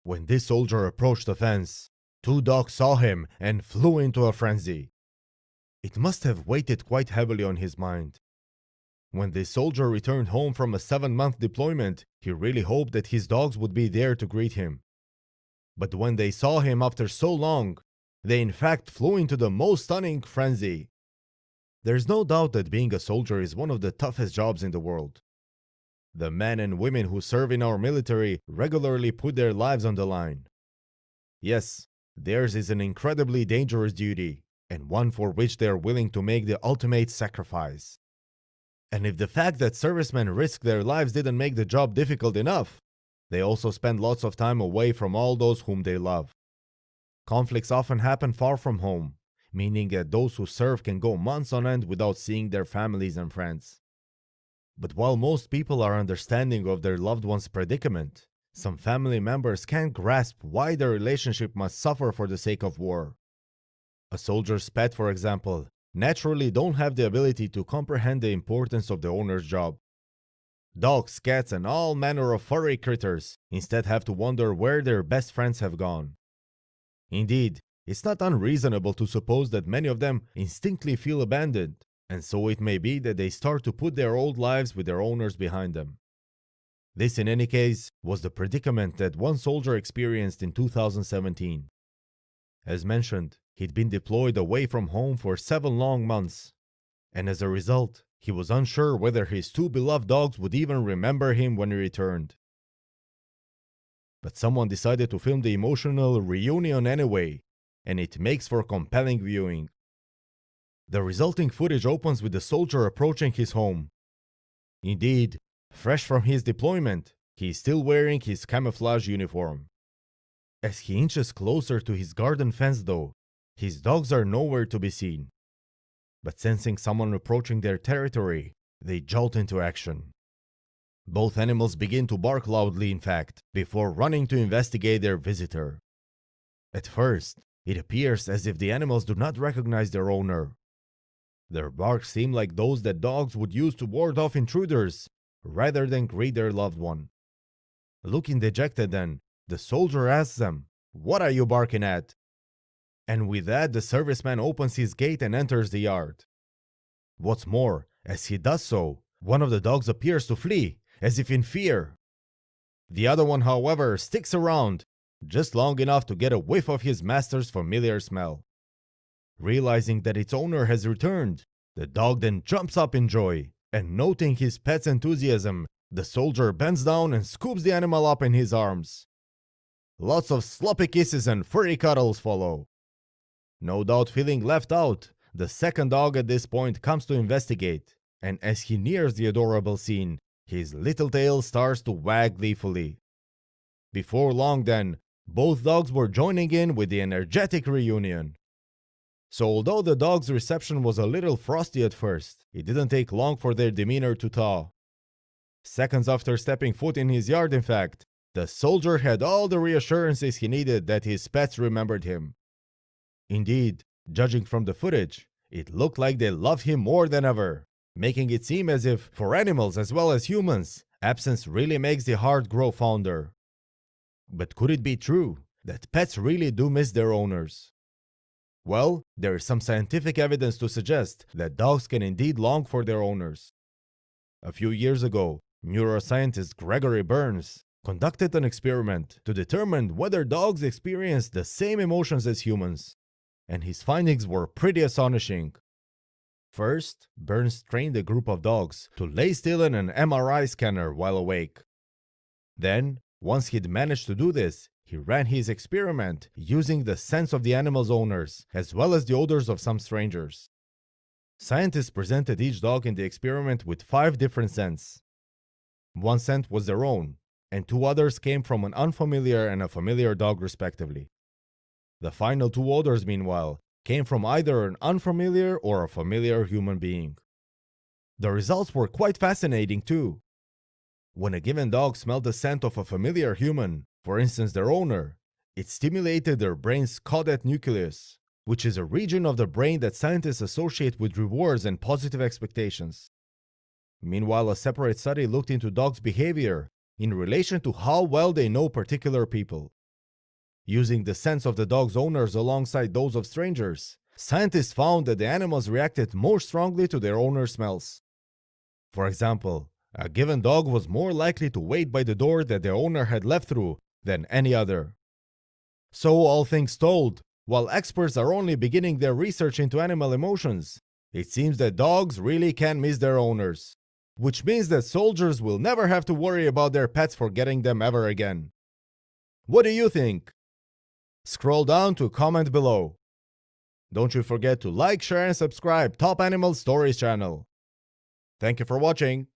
When this soldier approached the fence, two dogs saw him and flew into a frenzy. It must have weighed quite heavily on his mind. When this soldier returned home from a 7-month deployment, he really hoped that his dogs would be there to greet him. But when they saw him after so long, they in fact flew into the most stunning frenzy. There's no doubt that being a soldier is one of the toughest jobs in the world. The men and women who serve in our military regularly put their lives on the line. Yes, theirs is an incredibly dangerous duty, and one for which they are willing to make the ultimate sacrifice. And if the fact that servicemen risk their lives didn't make the job difficult enough, they also spend lots of time away from all those whom they love. Conflicts often happen far from home, meaning that those who serve can go months on end without seeing their families and friends. But while most people are understanding of their loved one's predicament, some family members can't grasp why their relationship must suffer for the sake of war. A soldier's pet, for example, naturally don't have the ability to comprehend the importance of the owner's job. Dogs, cats, and all manner of furry critters instead have to wonder where their best friends have gone. Indeed, it's not unreasonable to suppose that many of them instinctively feel abandoned, and so it may be that they start to put their old lives with their owners behind them. This, in any case, was the predicament that one soldier experienced in 2017. As mentioned, he'd been deployed away from home for 7 long months, and as a result, he was unsure whether his 2 beloved dogs would even remember him when he returned. But someone decided to film the emotional reunion anyway, and it makes for compelling viewing. The resulting footage opens with the soldier approaching his home. Indeed, fresh from his deployment, he is still wearing his camouflage uniform. As he inches closer to his garden fence though, his dogs are nowhere to be seen. But sensing someone approaching their territory, they jolt into action. Both animals begin to bark loudly, in fact, before running to investigate their visitor. At first, it appears as if the animals do not recognize their owner. Their barks seem like those that dogs would use to ward off intruders, rather than greet their loved one. Looking dejected then, the soldier asks them, "What are you barking at?" And with that, the serviceman opens his gate and enters the yard. What's more, as he does so, one of the dogs appears to flee, as if in fear. The other one, however, sticks around, just long enough to get a whiff of his master's familiar smell. Realizing that its owner has returned, the dog then jumps up in joy, and noting his pet's enthusiasm, the soldier bends down and scoops the animal up in his arms. Lots of sloppy kisses and furry cuddles follow. No doubt feeling left out, the second dog at this point comes to investigate, and as he nears the adorable scene, his little tail starts to wag gleefully. Before long then, both dogs were joining in with the energetic reunion. So although the dog's reception was a little frosty at first, it didn't take long for their demeanor to thaw. Seconds after stepping foot in his yard, in fact, the soldier had all the reassurances he needed that his pets remembered him. Indeed, judging from the footage, it looked like they loved him more than ever, making it seem as if, for animals as well as humans, absence really makes the heart grow fonder. But could it be true that pets really do miss their owners? Well, there is some scientific evidence to suggest that dogs can indeed long for their owners. A few years ago, neuroscientist Gregory Burns conducted an experiment to determine whether dogs experience the same emotions as humans, and his findings were pretty astonishing. First, Burns trained a group of dogs to lay still in an MRI scanner while awake. Then, once he'd managed to do this, he ran his experiment using the scents of the animal's owners, as well as the odors of some strangers. Scientists presented each dog in the experiment with 5 different scents. One scent was their own, and 2 others came from an unfamiliar and a familiar dog respectively. The final 2 odors, meanwhile, came from either an unfamiliar or a familiar human being. The results were quite fascinating too. When a given dog smelled the scent of a familiar human, for instance their owner, it stimulated their brain's caudate nucleus, which is a region of the brain that scientists associate with rewards and positive expectations. Meanwhile, a separate study looked into dogs' behavior in relation to how well they know particular people. Using the scents of the dog's owners alongside those of strangers, scientists found that the animals reacted more strongly to their owner's smells. For example, a given dog was more likely to wait by the door that their owner had left through than any other. So, all things told, while experts are only beginning their research into animal emotions, it seems that dogs really can miss their owners. Which means that soldiers will never have to worry about their pets forgetting them ever again. What do you think? Scroll down to comment below. Don't you forget to like, share, and subscribe Top Animal Stories channel. Thank you for watching.